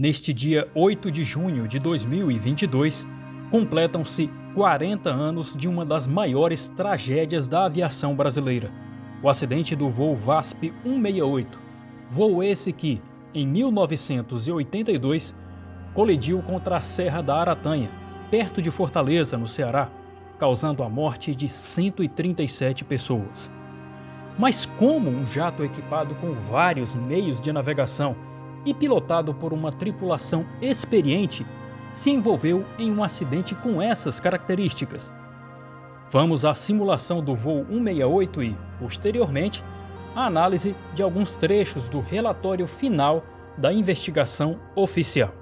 Neste dia 8 de junho de 2022, completam-se 40 anos de uma das maiores tragédias da aviação brasileira, o acidente do voo VASP 168, voo esse que, em 1982, colidiu contra a Serra da Aratanha, perto de Fortaleza, no Ceará, causando a morte de 137 pessoas. Mas como um jato equipado com vários meios de navegação e pilotado por uma tripulação experiente se envolveu em um acidente com essas características? Vamos à simulação do voo 168 e, posteriormente, a análise de alguns trechos do relatório final da investigação oficial.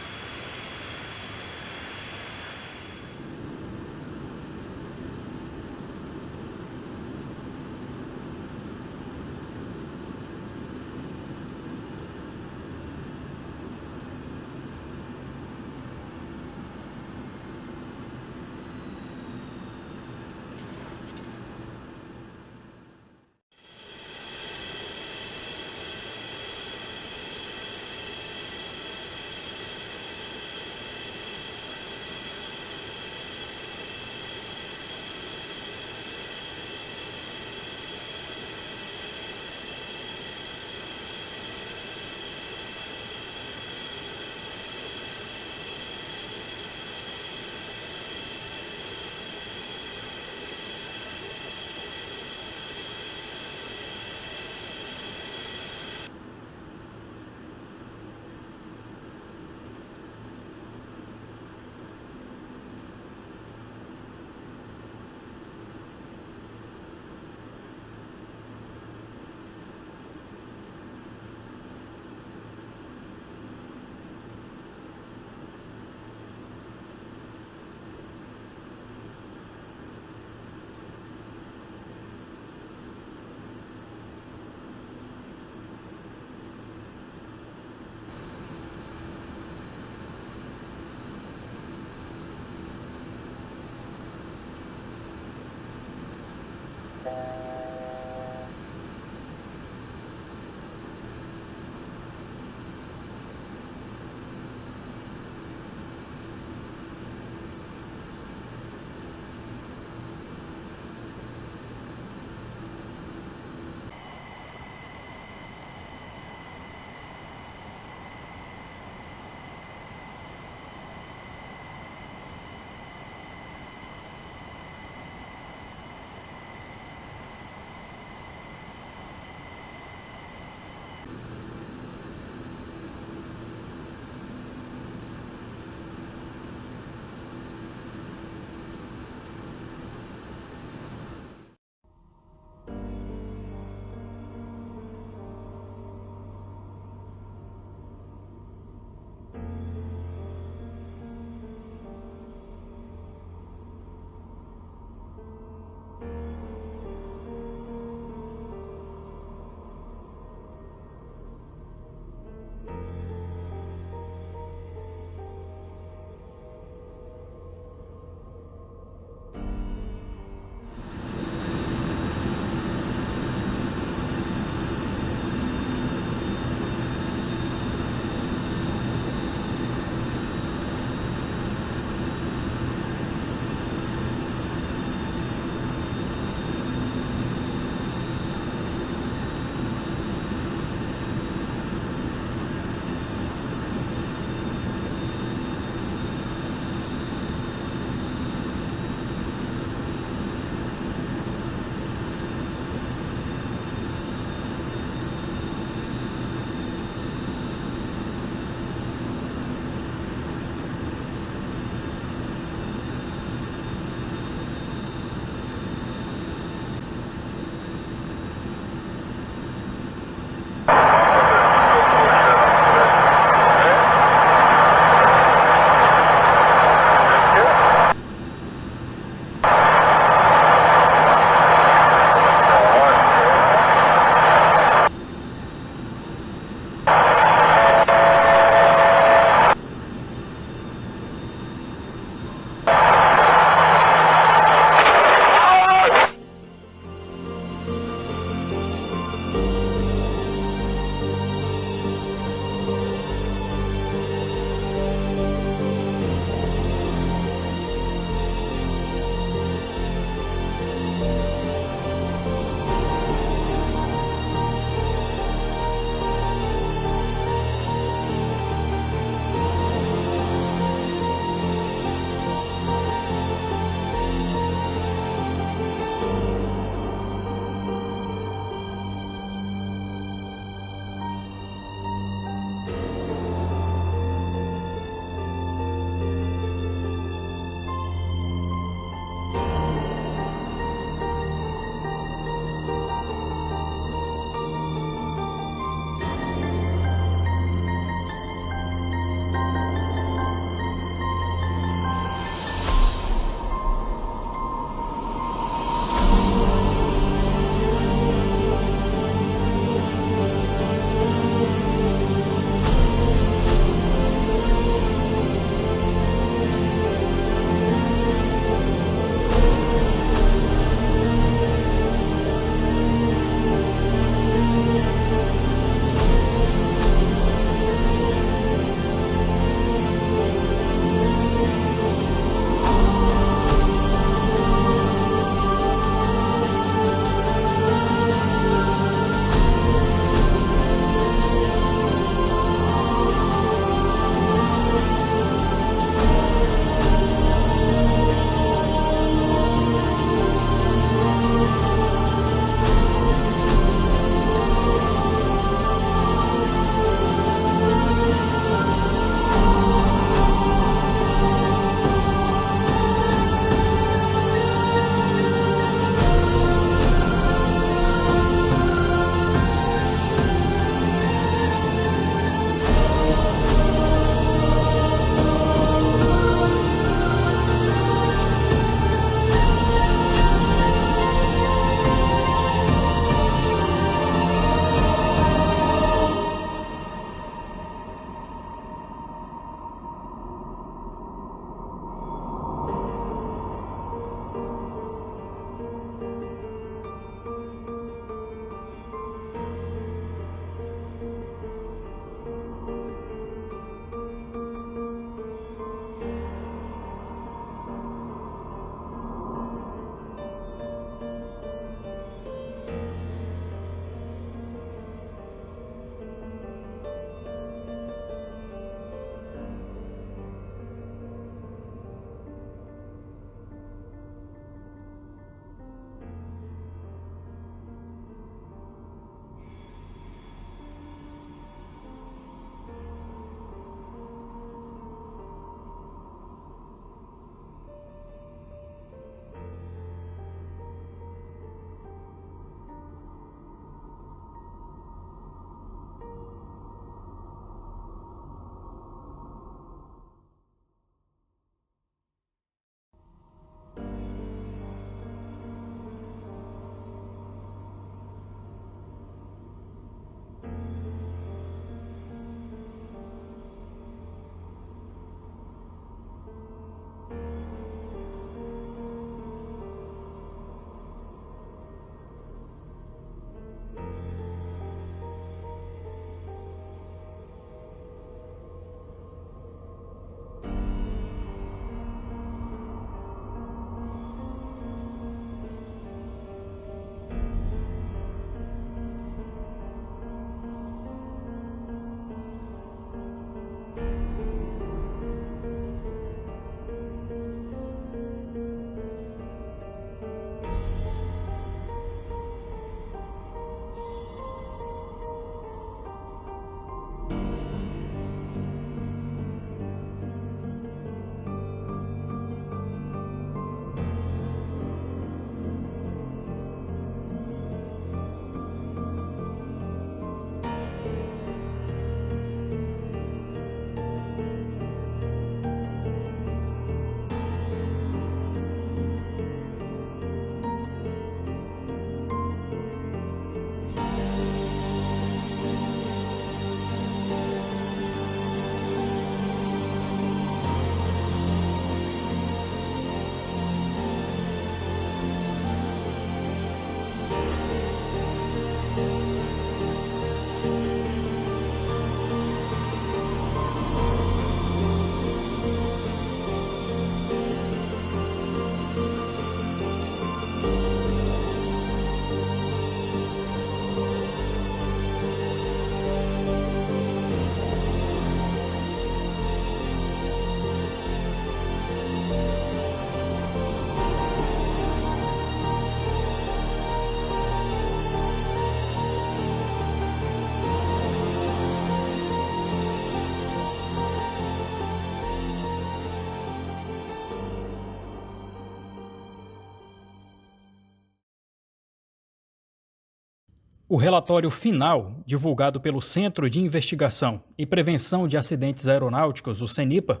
O relatório final, divulgado pelo Centro de Investigação e Prevenção de Acidentes Aeronáuticos, o CENIPA,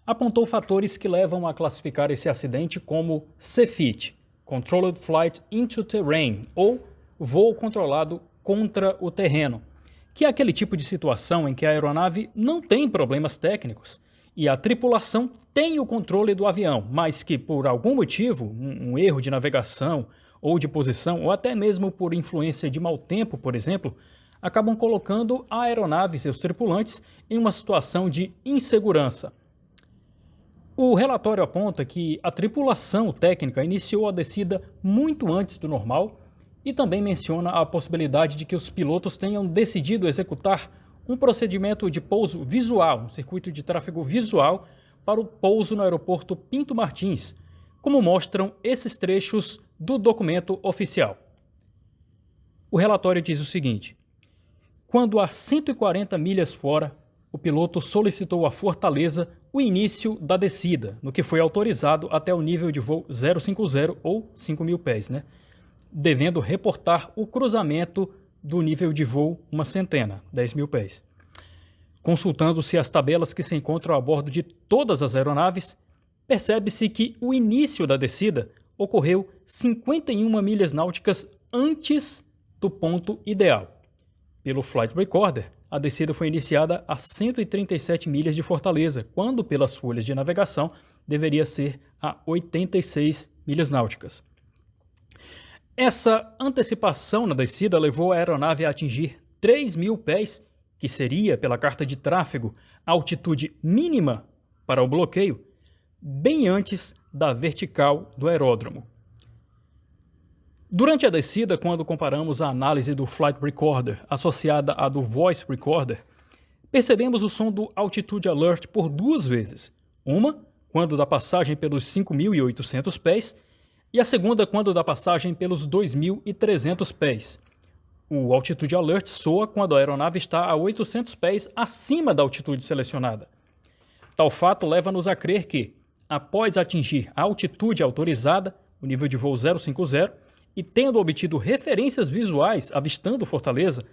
apontou fatores que levam a classificar esse acidente como CFIT, Controlled Flight into Terrain, ou voo controlado contra o terreno, que é aquele tipo de situação em que a aeronave não tem problemas técnicos e a tripulação tem o controle do avião, mas que por algum motivo, um erro de navegação ou de posição, ou até mesmo por influência de mau tempo, por exemplo, acabam colocando a aeronave e seus tripulantes em uma situação de insegurança. O relatório aponta que a tripulação técnica iniciou a descida muito antes do normal e também menciona a possibilidade de que os pilotos tenham decidido executar um procedimento de pouso visual, um circuito de tráfego visual para o pouso no aeroporto Pinto Martins, como mostram esses trechos do documento oficial. O relatório diz o seguinte: quando a 140 milhas fora, o piloto solicitou a Fortaleza o início da descida, no que foi autorizado até o nível de voo 050 ou 5.000 pés, devendo reportar o cruzamento do nível de voo uma centena, 10.000 pés. Consultando-se as tabelas que se encontram a bordo de todas as aeronaves, percebe-se que o início da descida ocorreu 51 milhas náuticas antes do ponto ideal. Pelo Flight Recorder, a descida foi iniciada a 137 milhas de Fortaleza, quando pelas folhas de navegação deveria ser a 86 milhas náuticas. Essa antecipação na descida levou a aeronave a atingir 3.000 pés, que seria, pela carta de tráfego, a altitude mínima para o bloqueio, bem antes da vertical do aeródromo. Durante a descida, quando comparamos a análise do Flight Recorder associada à do Voice Recorder, percebemos o som do Altitude Alert por duas vezes. Uma, quando da passagem pelos 5.800 pés, e a segunda, quando da passagem pelos 2.300 pés. O Altitude Alert soa quando a aeronave está a 800 pés acima da altitude selecionada. Tal fato leva-nos a crer que, após atingir a altitude autorizada, o nível de voo 050, e tendo obtido referências visuais avistando Fortaleza,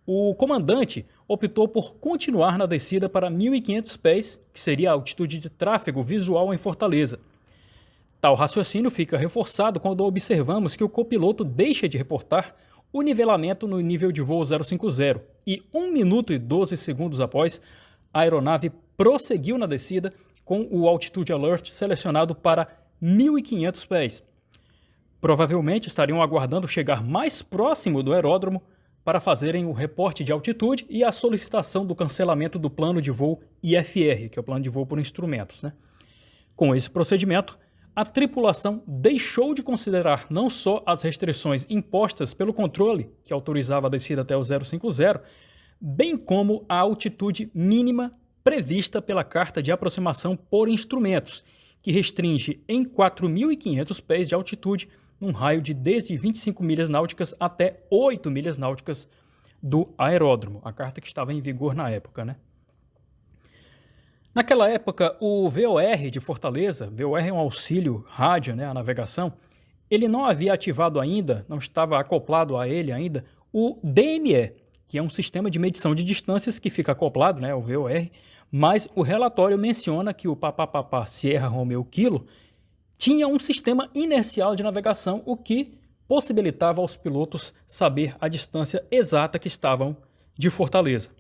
o comandante optou por continuar na descida para 1.500 pés, que seria a altitude de tráfego visual em Fortaleza. Tal raciocínio fica reforçado quando observamos que o copiloto deixa de reportar o nivelamento no nível de voo 050 e 1 minuto e 12 segundos após, a aeronave prosseguiu na descida com o Altitude Alert selecionado para 1.500 pés. Provavelmente estariam aguardando chegar mais próximo do aeródromo para fazerem o reporte de altitude e a solicitação do cancelamento do plano de voo IFR, que é o plano de voo por instrumentos. Com esse procedimento, a tripulação deixou de considerar não só as restrições impostas pelo controle, que autorizava a descida até o 050, bem como a altitude mínima prevista pela carta de aproximação por instrumentos, que restringe em 4.500 pés de altitude num raio de desde 25 milhas náuticas até 8 milhas náuticas do aeródromo, a carta que estava em vigor na época. Naquela época, o VOR de Fortaleza, VOR é um auxílio rádio à navegação, ele não havia ativado ainda, não estava acoplado a ele ainda, o DME, que é um sistema de medição de distâncias que fica acoplado ao VOR, mas o relatório menciona que o papapá Sierra Romeo Kilo tinha um sistema inercial de navegação, o que possibilitava aos pilotos saber a distância exata que estavam de Fortaleza.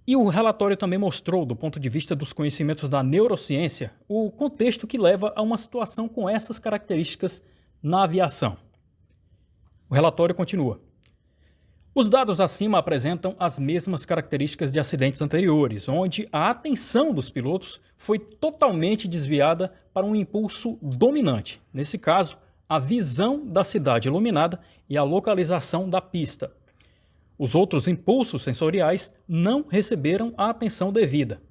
E o relatório também mostrou, do ponto de vista dos conhecimentos da neurociência, o contexto que leva a uma situação com essas características na aviação. O relatório continua. Os dados acima apresentam as mesmas características de acidentes anteriores, onde a atenção dos pilotos foi totalmente desviada para um impulso dominante, nesse caso, a visão da cidade iluminada e a localização da pista. Os outros impulsos sensoriais não receberam a atenção devida.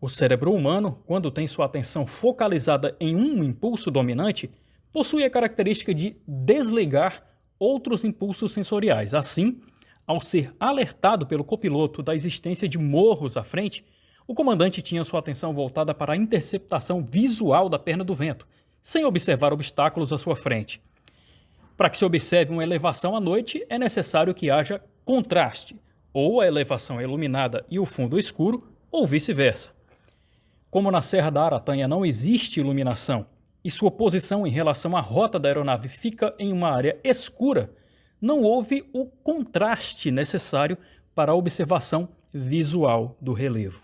O cérebro humano, quando tem sua atenção focalizada em um impulso dominante, possui a característica de desligar outros impulsos sensoriais. Assim, ao ser alertado pelo copiloto da existência de morros à frente, o comandante tinha sua atenção voltada para a interceptação visual da perna do vento, sem observar obstáculos à sua frente. Para que se observe uma elevação à noite, é necessário que haja contraste, ou a elevação é iluminada e o fundo escuro, ou vice-versa. Como na Serra da Aratanha não existe iluminação e sua posição em relação à rota da aeronave fica em uma área escura, não houve o contraste necessário para a observação visual do relevo.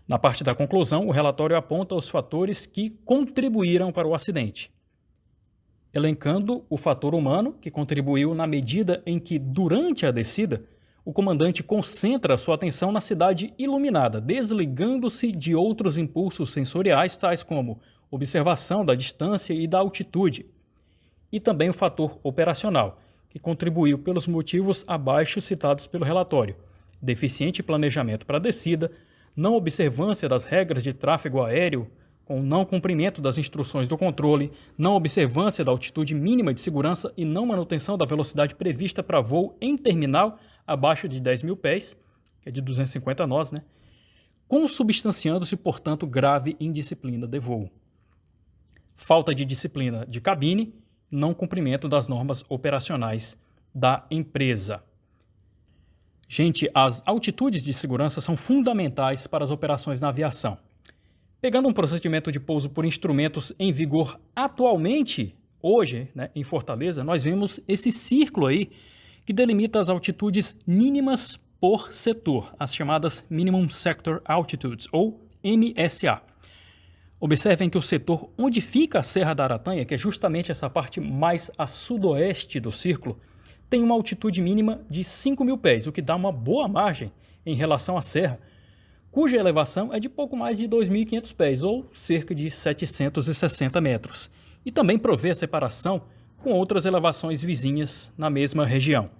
Na parte da conclusão, o relatório aponta os fatores que contribuíram para o acidente, elencando o fator humano, que contribuiu na medida em que, durante a descida, o comandante concentra sua atenção na cidade iluminada, desligando-se de outros impulsos sensoriais, tais como observação da distância e da altitude, e também o fator operacional, que contribuiu pelos motivos abaixo citados pelo relatório: deficiente planejamento para a descida, não observância das regras de tráfego aéreo, com não cumprimento das instruções do controle, não observância da altitude mínima de segurança e não manutenção da velocidade prevista para voo em terminal abaixo de 10 mil pés, que é de 250 nós, consubstanciando-se, portanto, grave indisciplina de voo. Falta de disciplina de cabine, não cumprimento das normas operacionais da empresa. Gente, as altitudes de segurança são fundamentais para as operações na aviação. Pegando um procedimento de pouso por instrumentos em vigor atualmente, hoje, em Fortaleza, nós vemos esse círculo aí que delimita as altitudes mínimas por setor, as chamadas Minimum Sector Altitudes, ou MSA. Observem que o setor onde fica a Serra da Aratanha, que é justamente essa parte mais a sudoeste do círculo, tem uma altitude mínima de 5 mil pés, o que dá uma boa margem em relação à serra, cuja elevação é de pouco mais de 2.500 pés, ou cerca de 760 metros, e também provê a separação com outras elevações vizinhas na mesma região.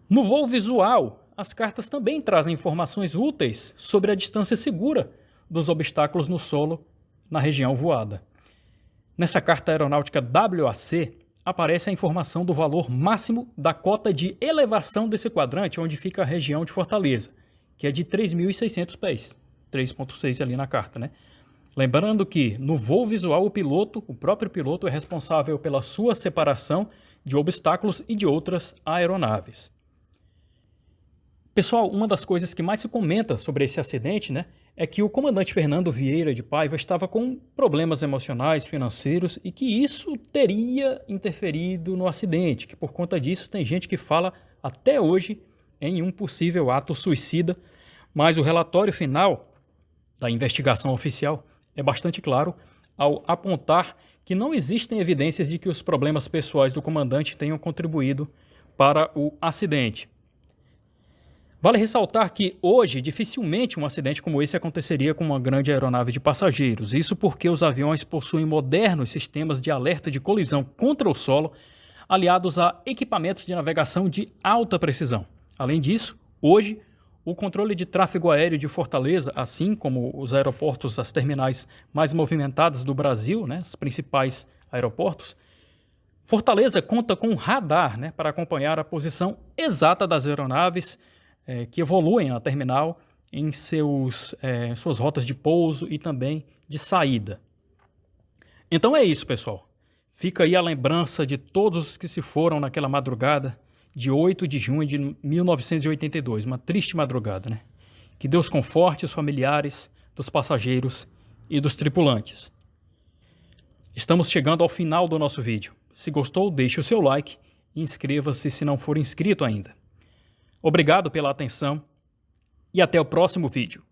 No voo visual, as cartas também trazem informações úteis sobre a distância segura dos obstáculos no solo na região voada. Nessa carta aeronáutica WAC, aparece a informação do valor máximo da cota de elevação desse quadrante, onde fica a região de Fortaleza, que é de 3.600 pés, 3,6 ali na carta, Lembrando que no voo visual o próprio piloto é responsável pela sua separação de obstáculos e de outras aeronaves. Pessoal, uma das coisas que mais se comenta sobre esse acidente, é que o comandante Fernando Vieira de Paiva estava com problemas emocionais, financeiros e que isso teria interferido no acidente, que por conta disso tem gente que fala até hoje em um possível ato suicida, mas o relatório final da investigação oficial é bastante claro ao apontar que não existem evidências de que os problemas pessoais do comandante tenham contribuído para o acidente. Vale ressaltar que hoje dificilmente um acidente como esse aconteceria com uma grande aeronave de passageiros, isso porque os aviões possuem modernos sistemas de alerta de colisão contra o solo, aliados a equipamentos de navegação de alta precisão. Além disso, hoje, o controle de tráfego aéreo de Fortaleza, assim como os aeroportos, as terminais mais movimentadas do Brasil, os principais aeroportos, Fortaleza conta com um radar para acompanhar a posição exata das aeronaves que evoluem na terminal em suas rotas de pouso e também de saída. Então é isso, pessoal. Fica aí a lembrança de todos os que se foram naquela madrugada de 8 de junho de 1982, uma triste madrugada, Que Deus conforte os familiares dos passageiros e dos tripulantes. Estamos chegando ao final do nosso vídeo. Se gostou, deixe o seu like e inscreva-se se não for inscrito ainda. Obrigado pela atenção e até o próximo vídeo.